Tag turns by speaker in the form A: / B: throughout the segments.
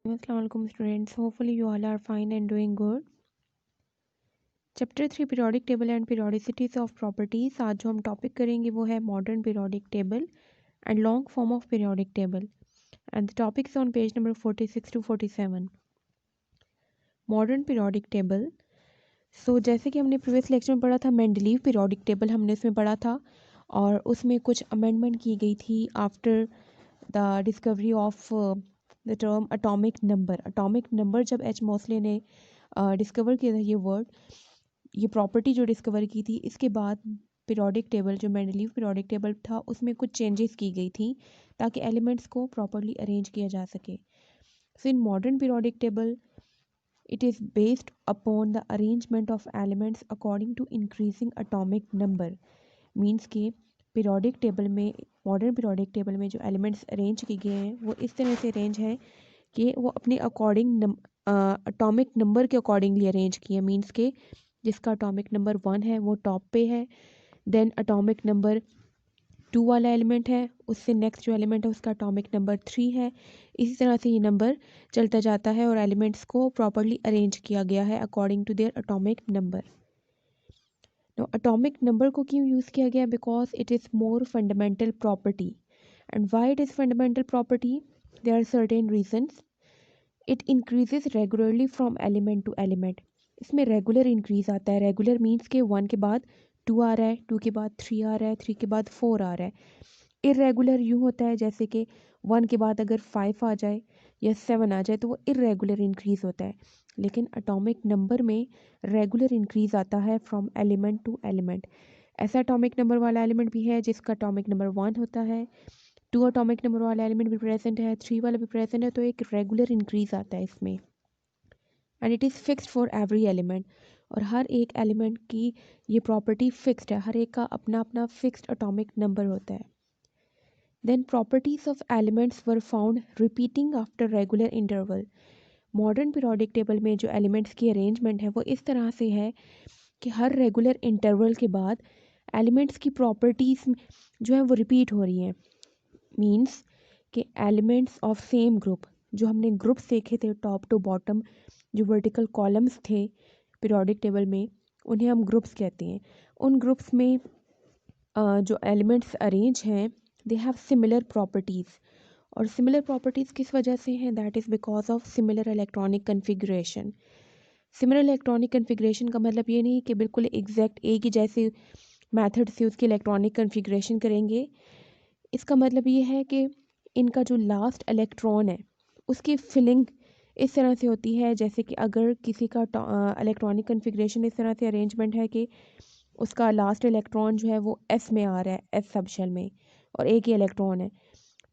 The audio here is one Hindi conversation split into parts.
A: Assalamualaikum students. Hopefully you all are fine and doing good. Chapter 3 periodic table and periodicities of properties. आज जो हम टॉपिक करेंगे वो है modern periodic table and long form of periodic table and the topics on page number 46 to 47। Modern periodic table. So जैसे कि हमने प्रीवियस लेक्चर में पढ़ा था मेंडलीव पीरियोडिक टेबल हमने इसमें पढ़ा था और उसमें कुछ अमेंडमेंट की गई थी after the discovery of the term atomic number. Atomic number जब एच मॉसले ने डिस्कवर किया था ये प्रॉपर्टी जो डिस्कवर की थी, इसके बाद पीरियोडिक टेबल जो मेंडलीव पीरियोडिक टेबल था उसमें कुछ चेंजेस की गई थी ताकि एलिमेंट्स को प्रॉपर्ली अरेंज किया जा सके। So in modern periodic table it is based upon the arrangement of elements according to increasing atomic number। Means के पीरियोडिक टेबल में, मॉडर्न पीरियोडिक टेबल में जो एलिमेंट्स अरेंज किए गए हैं वो इस तरह से अरेंज हैं कि वो अपने अकॉर्डिंग अटोमिक नंबर के अकॉर्डिंगली अरेंज किए। मीन्स के जिसका अटोमिक नंबर 1 है वो टॉप पे है, देन अटोमिक नंबर 2 वाला एलिमेंट है, उससे नेक्स्ट जो एलिमेंट है उसका अटोमिक नंबर 3 है। इसी तरह से ये नंबर चलता जाता है और एलिमेंट्स को प्रॉपर्ली अरेंज किया गया है according to their atomic number. तो अटोमिक नंबर को क्यों यूज़ किया गया? Because it is more fundamental property. And why it is fundamental property? There are certain reasons. It increases regularly from element to element. इसमें रेगुलर इंक्रीज आता है। रेगुलर मीन्स के 1 के बाद 2 आ रहा है, 2 के बाद 3 आ रहा है, 3 के बाद 4 आ रहा है। इरेगुलर यूँ होता है जैसे कि 1 के बाद अगर 5 आ जाए या 7 आ जाए तो वो इरेगुलर इंक्रीज़ होता है। लेकिन एटॉमिक नंबर में रेगुलर इंक्रीज़ आता है फ्रॉम एलिमेंट टू एलिमेंट। ऐसा एटॉमिक नंबर वाला एलिमेंट भी है जिसका एटॉमिक नंबर 1 होता है, 2 एटॉमिक नंबर वाला एलिमेंट भी प्रेजेंट है, 3 वाला भी प्रेजेंट है, तो एक रेगुलर इंक्रीज़ आता है इसमें। And it is fixed for every element. और हर एक एलिमेंट की ये प्रॉपर्टी फिक्स्ड है, हर एक का अपना अपना फिक्स्ड एटॉमिक नंबर होता है। Then properties of elements were found repeating after regular interval। Modern periodic table में जो एलिमेंट्स की अरेंजमेंट है वो इस तरह से है कि हर रेगुलर इंटरवल के बाद एलिमेंट्स की प्रॉपर्टीज़ जो है वो रिपीट हो रही हैं। मींस कि एलिमेंट्स ऑफ सेम ग्रुप, जो हमने ग्रुप्स देखे थे टॉप टू बॉटम, जो वर्टिकल कॉलम्स थे पीरियोडिक टेबल में, उन्हें हम ग्रुप्स कहते हैं। उन ग्रुप्स में जो एलिमेंट्स अरेंज हैं दे हैव सिमिलर प्रॉपर्टीज़। और सिमिलर प्रॉपर्टीज़ किस वजह से हैं? That is because of similar electronic configuration. Similar electronic configuration का मतलब ये नहीं कि बिल्कुल एग्जैक्ट एक ही जैसे मेथड से उसकी इलेक्ट्रॉनिक कन्फिग्रेशन करेंगे। इसका मतलब ये है कि इनका जो लास्ट इलेक्ट्रॉन है उसकी फिलिंग इस तरह से होती है जैसे कि अगर किसी का इलेक्ट्रॉनिक कन्फिग्रेशन इस तरह से अरेंजमेंट है कि उसका लास्ट इलेक्ट्रॉन जो है वो एस में आ रहा है, एस सब शेल में, और एक ही इलेक्ट्रॉन है,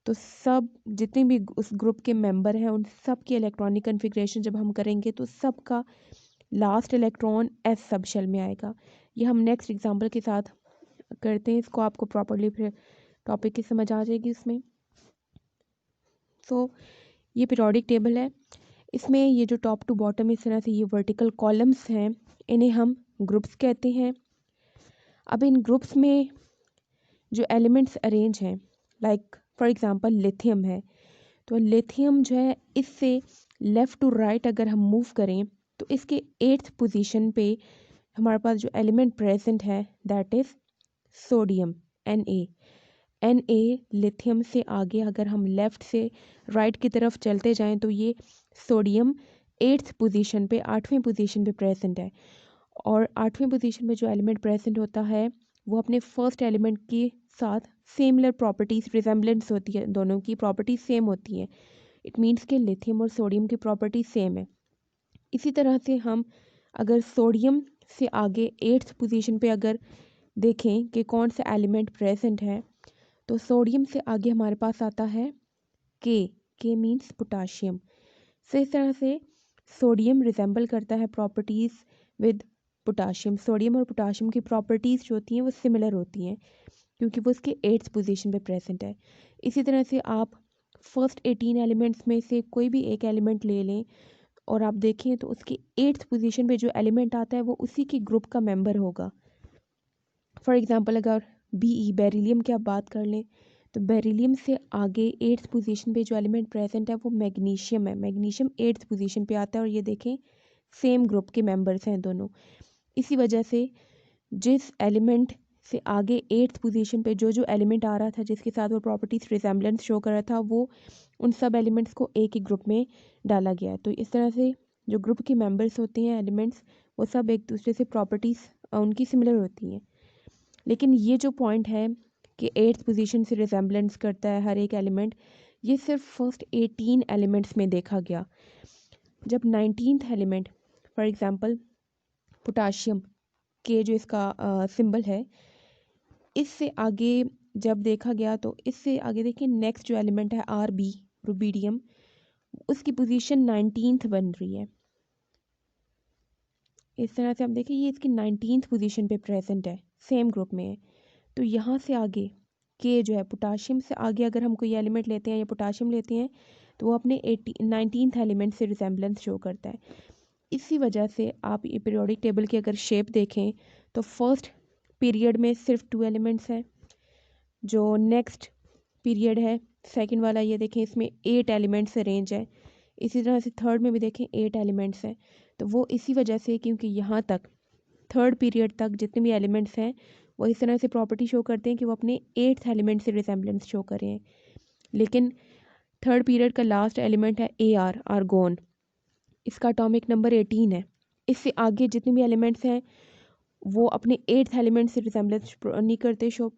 A: तो सब जितने भी उस ग्रुप के मेंबर हैं उन सब की इलेक्ट्रॉनिक कन्फिग्रेशन जब हम करेंगे तो सब का last electron s sub shell में आएगा। ये हम नेक्स्ट एग्जांपल के साथ करते हैं, इसको आपको प्रॉपर्ली फिर टॉपिक की समझ आ जाएगी इसमें। सो ये पीरियोडिक टेबल है, इसमें ये जो टॉप टू बॉटम इस तरह से ये वर्टिकल कॉलम्स हैं इन्हें हम ग्रुप्स कहते हैं। अब इन ग्रुप्स में जो एलिमेंट्स अरेंज हैं, लाइक फॉर एग्जांपल लिथियम है, तो लिथियम जो है इससे लेफ़्ट टू राइट अगर हम मूव करें तो इसके 8th पोजीशन पे हमारे पास जो एलिमेंट प्रेजेंट है that is sodium, Na। Lithium से आगे अगर हम लेफ़्ट से राइट की तरफ चलते जाएं तो ये सोडियम 8th पोजीशन पे, 8वीं पोजीशन पे प्रेजेंट है। और 8वीं पोजीशन में जो एलिमेंट प्रेजेंट होता है वो अपने फर्स्ट एलिमेंट के साथ सिमिलर प्रॉपर्टीज़, रिजेम्बलेंस होती है, दोनों की प्रॉपर्टीज सेम होती हैं। इट मीन्स कि लिथियम और सोडियम की प्रॉपर्टी सेम है। इसी तरह से हम अगर सोडियम से आगे 8th पोजीशन पे अगर देखें कि कौन सा एलिमेंट प्रेजेंट है, तो सोडियम से आगे हमारे पास आता है के मीन्स पोटाशियम। सो इस तरह से सोडियम रिजेंबल करता है प्रॉपर्टीज़ विद पोटाशियम। सोडियम और पोटाशियम की प्रॉपर्टीज़ जो होती हैं वो सिमिलर होती हैं क्योंकि वो उसके 8th पोजीशन पे प्रेजेंट है। इसी तरह से आप फर्स्ट 18 एलिमेंट्स में से कोई भी एक एलिमेंट ले लें और आप देखें तो उसकी 8th पोजीशन पे जो एलिमेंट आता है वो उसी की ग्रुप का मेंबर होगा। फॉर एग्जांपल अगर बेरिलियम की आप बात कर लें तो बेरिलियम से आगे 8th पोजीशन पे जो एलिमेंट प्रेजेंट है वो मैग्नीशियम है। मैग्नीशियम 8th पोजीशन पे आता है और ये देखें सेम ग्रुप के मेंबर्स हैं दोनों। इसी वजह से जिस एलिमेंट से आगे 8th पोजीशन पे जो एलिमेंट आ रहा था जिसके साथ वो प्रॉपर्टीज रिजेम्बलेंस शो कर रहा था वो उन सब एलिमेंट्स को एक ही ग्रुप में डाला गया है। तो इस तरह से जो ग्रुप के मेंबर्स होते हैं एलिमेंट्स वो सब एक दूसरे से प्रॉपर्टीज़ उनकी सिमिलर होती हैं। लेकिन ये जो पॉइंट है कि 8th पोजीशन से रिजेम्बलेंस करता है हर एक एलिमेंट, ये सिर्फ फर्स्ट 18 एलिमेंट्स में देखा गया। जब 19th element for example potassium के जो इसका सिंबल है, इससे आगे जब देखा गया तो इससे आगे देखिए नेक्स्ट जो एलिमेंट है RB रुबीडियम, उसकी पोजीशन 19th बन रही है। इस तरह से आप देखिए ये इसकी 19th पोजीशन पे प्रेजेंट है, सेम ग्रुप में है। तो यहाँ से आगे के जो है पोटाशियम से आगे अगर हम कोई एलिमेंट लेते हैं या पोटाशियम लेते हैं तो वो अपने 19th एलिमेंट से रिजेम्बलेंस शो करता है। इसी वजह से आप ये पीरियोडिक टेबल की अगर शेप देखें तो फर्स्ट पीरियड में सिर्फ 2 एलिमेंट्स हैं। जो नेक्स्ट पीरियड है सेकंड वाला, ये देखें इसमें 8 एलिमेंट्स अरेंज है। इसी तरह से थर्ड में भी देखें 8 एलिमेंट्स हैं। तो वो इसी वजह से क्योंकि यहाँ तक थर्ड पीरियड तक जितने भी एलिमेंट्स हैं वो इस तरह से प्रॉपर्टी शो करते हैं कि वो अपने 8th एलिमेंट से रिजेम्बलेंस शो कर रहे हैं। लेकिन थर्ड पीरियड का लास्ट एलिमेंट है AR आर्गोन, इसका एटॉमिक नंबर 18 है। इससे आगे जितने भी एलिमेंट्स हैं वो अपने 8th एलिमेंट से रिजेम्बलेंस नहीं करते शो,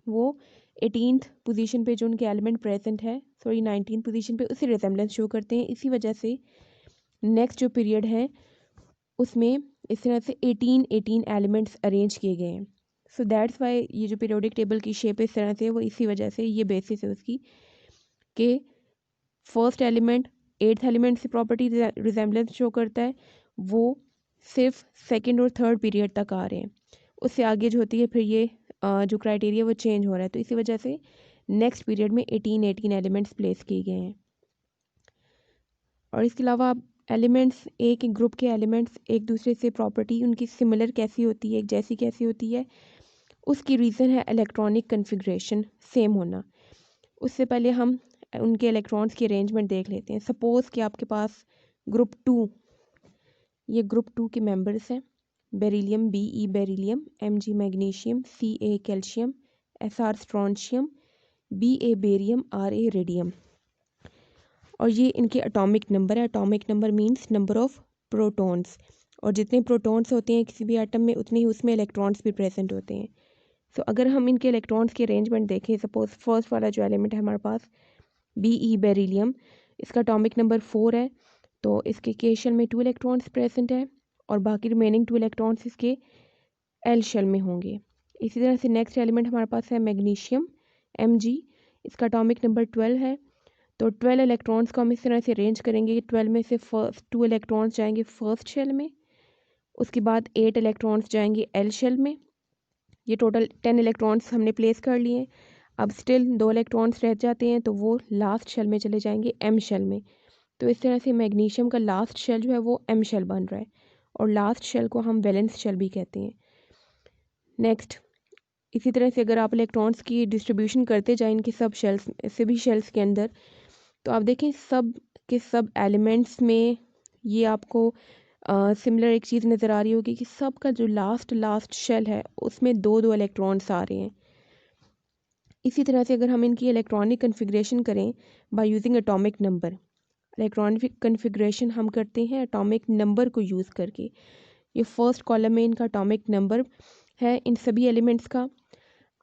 A: वो 18th पोजीशन पे जो उनके एलिमेंट प्रेजेंट है 19th पोजीशन पे उससे रिजेम्बलेंस शो करते हैं। इसी वजह से नेक्स्ट जो पीरियड है उसमें इस तरह से 18 एलिमेंट्स अरेंज किए गए हैं। सो दैट्स वाई ये जो पीरियोडिक टेबल की शेप इस तरह से है वो इसी वजह से, ये बेसिस है उसकी कि फर्स्ट एलिमेंट 8th एलिमेंट से प्रॉपर्टी रिजेम्बलेंस शो करता है, वो सिर्फ सेकंड और थर्ड पीरियड तक आ रहे हैं। उससे आगे जो होती है फिर ये जो क्राइटेरिया वो चेंज हो रहा है। तो इसी वजह से नेक्स्ट पीरियड में 18 एलिमेंट्स प्लेस किए गए हैं। और इसके अलावा एलिमेंट्स, एक ग्रुप के एलिमेंट्स एक दूसरे से प्रॉपर्टी उनकी सिमिलर कैसी होती है, एक जैसी कैसी होती है, उसकी रीज़न है इलेक्ट्रॉनिक कन्फिग्रेशन सेम होना। उससे पहले हम उनके इलेक्ट्रॉन्स की अरेंजमेंट देख लेते हैं। सपोज़ कि आपके पास ग्रुप 2, ये ग्रुप 2 के मेंबर्स हैं, beryllium BE beryllium, MG magnesium, CA calcium, SR strontium, BA barium, RA radium. और ये इनके एटॉमिक नंबर है। Atomic number means number of protons, और जितने प्रोटॉन्स होते हैं किसी भी एटम में उतने ही उसमें इलेक्ट्रॉन्स भी प्रेजेंट होते हैं। सो अगर हम इनके इलेक्ट्रॉन्स की अरेंजमेंट देखें, सपोज फर्स्ट वाला जो एलिमेंट है हमारे पास BE बेरिलियम, इसका एटॉमिक नंबर 4 है, तो इसके K शेल में 2 इलेक्ट्रॉन्स प्रेजेंट है और बाकी रिमेनिंग 2 इलेक्ट्रॉन्स इसके L शेल में होंगे। इसी तरह से नेक्स्ट एलिमेंट हमारे पास है मैग्नीशियम MG, इसका एटॉमिक नंबर 12 है, तो 12 इलेक्ट्रॉन्स को हम इस तरह से अरेंज करेंगे कि 12 में से फर्स्ट 2 इलेक्ट्रॉन्स जाएंगे फर्स्ट शेल में, उसके बाद 8 इलेक्ट्रॉन्स जाएंगे L शेल में। ये टोटल 10 इलेक्ट्रॉन्स हमने प्लेस कर लिए। अब स्टिल 2 इलेक्ट्रॉन्स रह जाते हैं तो वो लास्ट शेल में चले जाएंगे M शेल में। तो इस तरह से मैग्नीशियम का लास्ट शेल जो है वो M शेल बन रहा है और लास्ट शेल को हम वैलेंस शेल भी कहते हैं। नेक्स्ट, इसी तरह से अगर आप इलेक्ट्रॉन्स की डिस्ट्रीब्यूशन करते जाएं इनके सब शेल्स, सभी शेल्स के अंदर, तो आप देखें सब के सब एलिमेंट्स में ये आपको सिमिलर एक चीज़ नज़र आ रही होगी कि सब का जो लास्ट शेल है उसमें 2 इलेक्ट्रॉन्स आ रहे हैं। इसी तरह से अगर हम इनकी इलेक्ट्रॉनिक कन्फिग्रेशन करें by using atomic number, electronic configuration हम करते हैं एटॉमिक नंबर को यूज़ करके। ये फर्स्ट कॉलम में इनका एटॉमिक नंबर है इन सभी एलिमेंट्स का।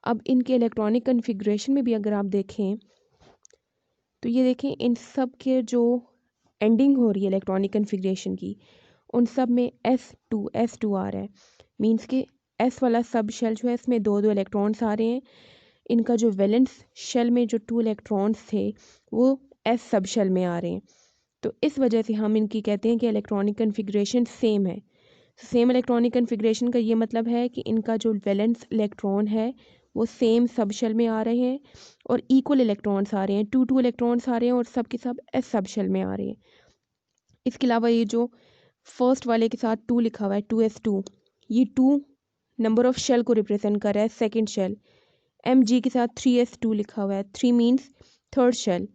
A: अब इनके इलेक्ट्रॉनिक कन्फिग्रेशन में भी अगर आप देखें तो ये देखें इन सब के जो एंडिंग हो रही है इलेक्ट्रॉनिक कन्फिग्रेशन की, उन सब में S2 आ रहा है। मींस कि S वाला सब शेल जो है इसमें 2 इलेक्ट्रॉन्स आ रहे हैं। इनका जो वैलेंस शेल में जो 2 इलेक्ट्रॉन्स थे वो S सब शेल में आ रहे हैं। तो इस वजह से हम इनकी कहते हैं कि इलेक्ट्रॉनिक कन्फिग्रेशन सेम है। सेम इलेक्ट्रॉनिक कन्फिग्रेशन का ये मतलब है कि इनका जो वैलेंस इलेक्ट्रॉन है वो सेम सब शेल में आ रहे हैं और इक्वल इलेक्ट्रॉन्स आ रहे हैं, 2 इलेक्ट्रॉन्स आ रहे हैं और सब के सब S सब शेल में आ रहे हैं। इसके अलावा ये जो फर्स्ट वाले के साथ 2 लिखा हुआ है 2S2, ये 2 नंबर ऑफ शेल को रिप्रेजेंट कर रहा है सेकंड शेल। Mg के साथ 3s2 लिखा हुआ है, 3 means third shell.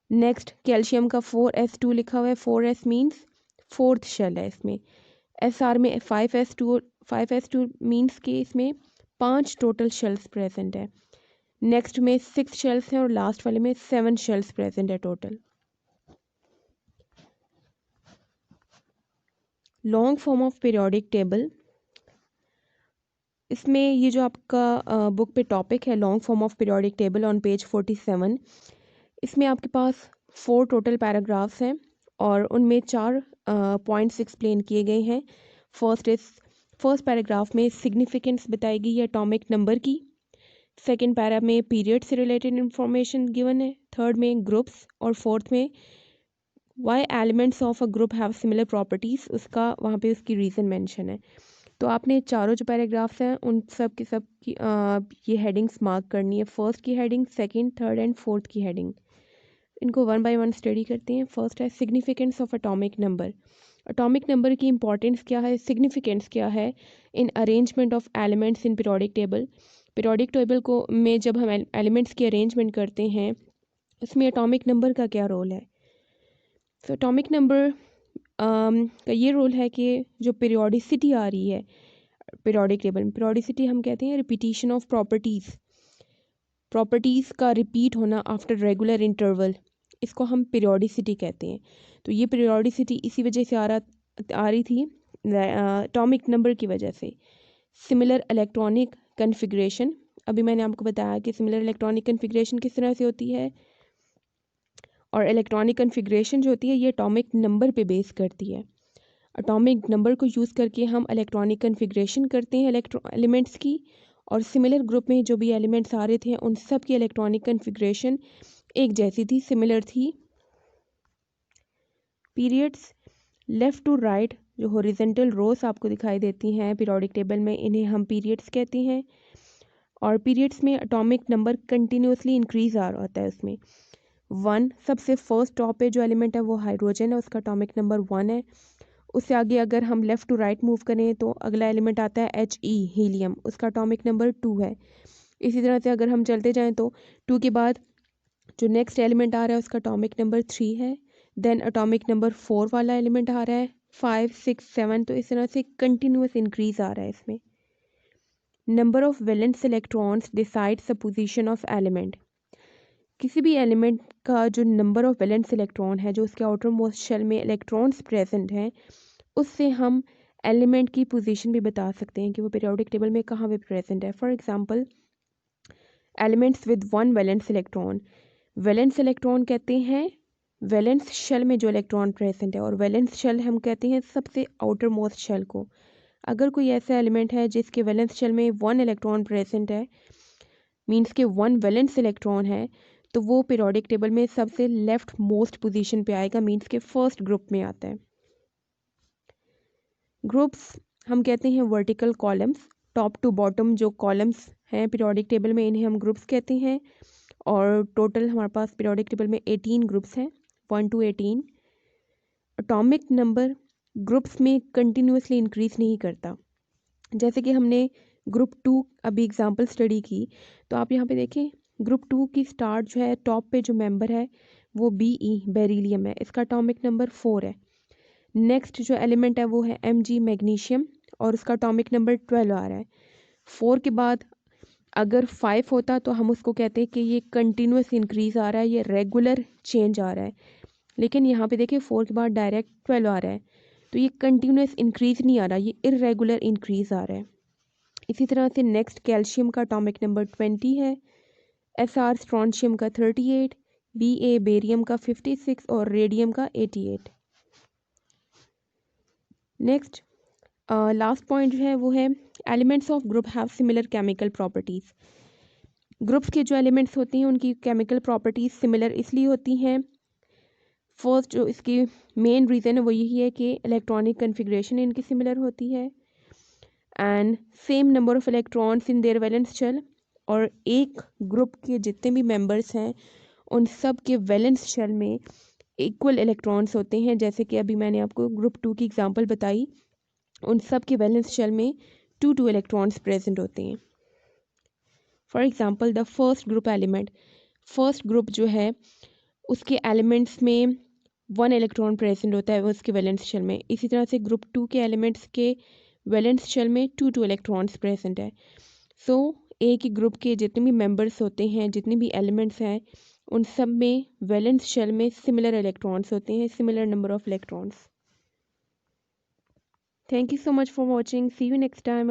A: Next calcium का 4s2 लिखा हुआ है, 4s मीन्स फोर्थ शेल है इसमें। Sr में 5s2 मीन्स के इसमें 5 टोटल शेल्स प्रेजेंट है। नेक्स्ट में 6 शेल्स हैं और लास्ट वाले में 7 शेल्स प्रेजेंट है total. Long form of periodic table, इसमें ये जो आपका बुक पे टॉपिक है long form of periodic table on page 47, इसमें आपके पास 4 टोटल पैराग्राफ्स हैं और उनमें 4 पॉइंट्स एक्सप्लेन किए गए हैं। फर्स्ट पैराग्राफ में सिग्निफिकेंस बताई गई है एटॉमिक नंबर की। सेकंड पैरा में पीरियड से रिलेटेड इंफॉर्मेशन गिवन है। थर्ड में ग्रुप्स और फोर्थ में why elements of a group have similar properties, उसका वहाँ पे उसकी रीज़न मेंशन है। तो आपने चारों जो पैराग्राफ्स हैं उन सब की ये हेडिंग्स मार्क करनी है। फर्स्ट की heading, second, third and fourth की हेडिंग। इनको वन बाय वन स्टडी करते हैं। फर्स्ट है significance of atomic number. Atomic number की इंपॉर्टेंस क्या है, सिग्निफिकेंस क्या है in arrangement of elements in periodic table. Periodic table को में जब हम एलिमेंट्स की अरेंजमेंट करते हैं उसमें एटॉमिक नंबर का क्या रोल है। तो एटॉमिक नंबर का ये रोल है कि जो पीरियोडिसिटी आ रही है पीरियोडिक टेबल में, पीरियोडिसिटी हम कहते हैं रिपीटिशन ऑफ प्रॉपर्टीज़ का रिपीट होना आफ्टर रेगुलर इंटरवल, इसको हम पीरियोडिसिटी कहते हैं। तो ये पीरियोडिसिटी इसी वजह से आ रही थी एटॉमिक नंबर की वजह से। सिमिलर इलेक्ट्रॉनिक कन्फिग्रेशन, अभी मैंने आपको बताया कि सिमिलर इलेक्ट्रॉनिक कन्फिग्रेशन किस तरह से होती है, और इलेक्ट्रॉनिक कन्फिग्रेशन जो होती है ये एटॉमिक नंबर पे बेस करती है। एटॉमिक नंबर को यूज़ करके हम इलेक्ट्रॉनिक कन्फिग्रेशन करते हैं एलिमेंट्स की, और सिमिलर ग्रुप में जो भी एलिमेंट्स आ रहे थे उन सब की इलेक्ट्रॉनिक कन्फिग्रेशन एक जैसी थी, सिमिलर थी। पीरियड्स लेफ़्ट टू राइट जो हॉरिजॉन्टल रोज आपको दिखाई देती हैं पीरियोडिक टेबल में, इन्हें हम पीरियड्स कहते हैं। और पीरियड्स में एटॉमिक नंबर कंटिन्यूसली इंक्रीज आ रहा होता है उसमें। 1 सबसे फर्स्ट टॉप पे जो एलिमेंट है वो हाइड्रोजन है, उसका एटॉमिक नंबर 1 है। उससे आगे अगर हम लेफ़्ट टू राइट मूव करें तो अगला एलिमेंट आता है He, हीलियम, उसका एटॉमिक नंबर 2 है। इसी तरह से अगर हम चलते जाएं तो 2 के बाद जो नेक्स्ट एलिमेंट आ रहा है उसका एटॉमिक नंबर 3 है। देन एटॉमिक नंबर 4 वाला एलिमेंट आ रहा है, 5, 6, 7, तो इस तरह से कंटिन्यूस इंक्रीज आ रहा है इसमें। Number of valence electrons decides the position of element. किसी भी एलिमेंट का जो नंबर ऑफ वैलेंस इलेक्ट्रॉन है, जो उसके आउटर मोस्ट शेल में इलेक्ट्रॉन्स प्रेजेंट हैं, उससे हम एलिमेंट की पोजीशन भी बता सकते हैं कि वो पीरियोडिक टेबल में कहाँ पे प्रेजेंट है। For example elements with 1 valence electron, valence electron कहते हैं वैलेंस शेल में जो इलेक्ट्रॉन प्रेजेंट है, और वैलेंस शेल हम कहते हैं सबसे आउटर मोस्ट शेल को। अगर कोई ऐसा एलिमेंट है जिसके वैलेंस शेल में 1 इलेक्ट्रॉन प्रेजेंट है, मीन्स के 1 वैलेंस इलेक्ट्रॉन है, तो वो पीरियोडिक टेबल में सबसे लेफ्ट मोस्ट पोजीशन पे आएगा, मीन्स के फर्स्ट ग्रुप में आता है। ग्रुप्स हम कहते हैं vertical columns, top to bottom जो कॉलम्स हैं पीरियोडिक टेबल में इन्हें हम ग्रुप्स कहते हैं। और टोटल हमारे पास पीरियोडिक टेबल में 18 ग्रुप्स हैं, 1 to 18। एटॉमिक नंबर ग्रुप्स में कंटिन्यूसली इंक्रीज नहीं करता। जैसे कि हमने ग्रुप 2 अभी एग्जांपल स्टडी की, तो आप यहाँ पे देखें ग्रुप 2 की स्टार्ट जो है टॉप पे जो मेंबर है वो Be, बेरिलियम है, इसका एटॉमिक नंबर 4 है। नेक्स्ट जो एलिमेंट है वो है Mg, मैग्नीशियम, और उसका एटॉमिक नंबर 12 आ रहा है। 4 के बाद अगर 5 होता तो हम उसको कहते हैं कि ये कंटिन्यूस इंक्रीज आ रहा है, ये रेगुलर चेंज आ रहा है। लेकिन यहाँ पे देखिए 4 के बाद डायरेक्ट 12 आ रहा है, तो ये कंटिन्यूस इंक्रीज नहीं आ रहा, ये इरेगुलर इंक्रीज आ रहा है। इसी तरह से नेक्स्ट कैल्शियम का एटॉमिक नंबर 20 है, Sr स्ट्रॉन्शियम का 38, Ba बेरियम का 56 और रेडियम का 88। नेक्स्ट लास्ट पॉइंट जो है वो है elements of group have similar chemical properties. Groups के जो एलिमेंट्स होती हैं उनकी केमिकल प्रॉपर्टीज़ सिमिलर इसलिए होती हैं, फर्स्ट जो इसकी मेन रीज़न है वो यही है कि इलेक्ट्रॉनिक कन्फिग्रेशन इनकी सिमिलर होती है, and same number of electrons in their valence shell, और एक ग्रुप के जितने भी मेंबर्स हैं उन सब के वैलेंस शेल में इक्वल इलेक्ट्रॉन्स होते हैं। जैसे कि अभी मैंने आपको ग्रुप 2 की एग्जांपल बताई, उन सब के वैलेंस शेल में 2 इलेक्ट्रॉन्स प्रेजेंट होते हैं। For example the first group element, first group जो है उसके एलिमेंट्स में 1 इलेक्ट्रॉन प्रेजेंट होता है उसके वैलेंस शेल में। इसी तरह से ग्रुप 2 के एलिमेंट्स के वैलेंस शेल में 2 इलेक्ट्रॉन्स प्रेजेंट है। सो एक ही ग्रुप के जितने भी मेंबर्स होते हैं, जितने भी एलिमेंट्स हैं, उन सब में वैलेंस शेल में सिमिलर इलेक्ट्रॉन्स होते हैं, similar number of electrons. Thank you so much for watching, see you next time.